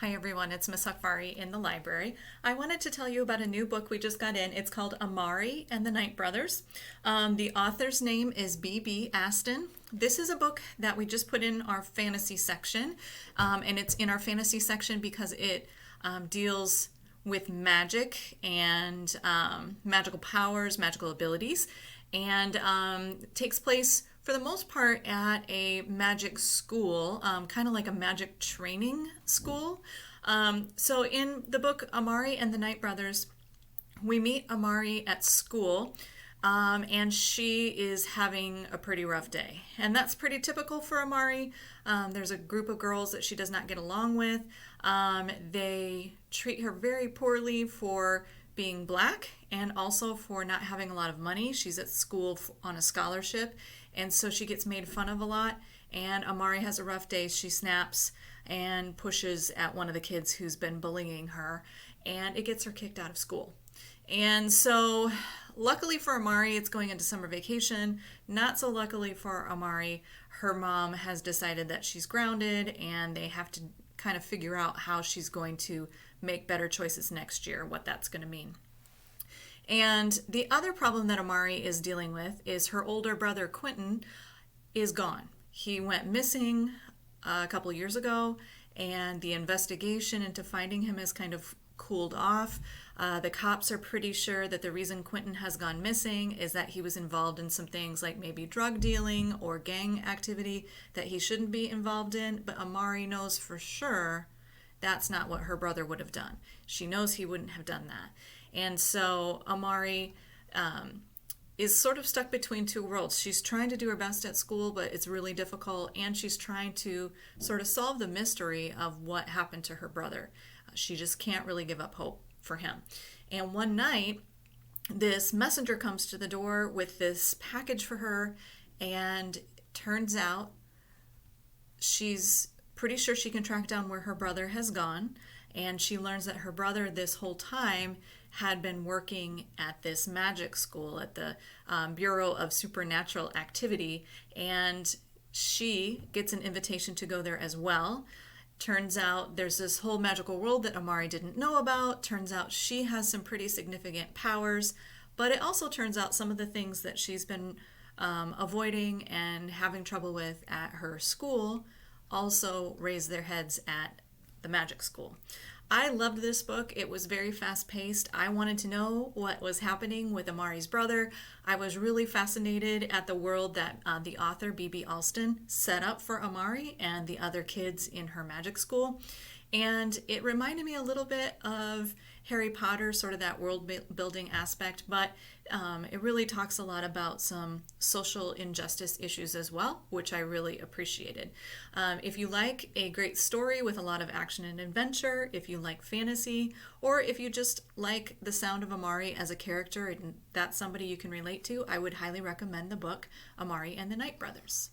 Hi everyone, it's Miss Akvari in the library. I wanted to tell you about a new book we just got in. It's called Amari and the Night Brothers. The author's name is B.B. Aston. This is a book that we just put in our fantasy section, and it's in our fantasy section because it deals with magic and magical powers, magical abilities, and takes place for the most part at a magic school, kind of like a magic training school. So in the book Amari and the Night Brothers, we meet Amari at school, and she is having a pretty rough day. And that's pretty typical for Amari. There's a group of girls that she does not get along with. They treat her very poorly for being black and also for not having a lot of money. She's at school on a scholarship, and so she gets made fun of a lot. And Amari has a rough day. She snaps and pushes at one of the kids who's been bullying her, and it gets her kicked out of school. And so, luckily for Amari, it's going into summer vacation. Not so luckily for Amari, her mom has decided that she's grounded, and they have to kind of figure out how she's going to make better choices next year, what that's going to mean. And the other problem that Amari is dealing with is her older brother Quentin is gone. He went missing a couple years ago, and the investigation into finding him has kind of cooled off. The cops are pretty sure that the reason Quentin has gone missing is that he was involved in some things like maybe drug dealing or gang activity that he shouldn't be involved in, but Amari knows for sure that's not what her brother would have done. She knows he wouldn't have done that. And so Amari is sort of stuck between two worlds. She's trying to do her best at school, but it's really difficult, and she's trying to sort of solve the mystery of what happened to her brother. She just can't really give up hope for him. And one night, this messenger comes to the door with this package for her, and turns out she's pretty sure she can track down where her brother has gone, and she learns that her brother this whole time had been working at this magic school at the Bureau of Supernatural Activity, and she gets an invitation to go there as well. Turns out there's this whole magical world that Amari didn't know about. Turns out she has some pretty significant powers, but it also turns out some of the things that she's been avoiding and having trouble with at her school also raise their heads at the magic school. I loved this book. It was very fast-paced. I wanted to know what was happening with Amari's brother. I was really fascinated at the world that the author, B.B. Alston, set up for Amari and the other kids in her magic school. And it reminded me a little bit of Harry Potter, sort of that world building aspect, but it really talks a lot about some social injustice issues as well, which I really appreciated. If you like a great story with a lot of action and adventure, if you like fantasy, or if you just like the sound of Amari as a character and that's somebody you can relate to, I would highly recommend the book Amari and the Night Brothers.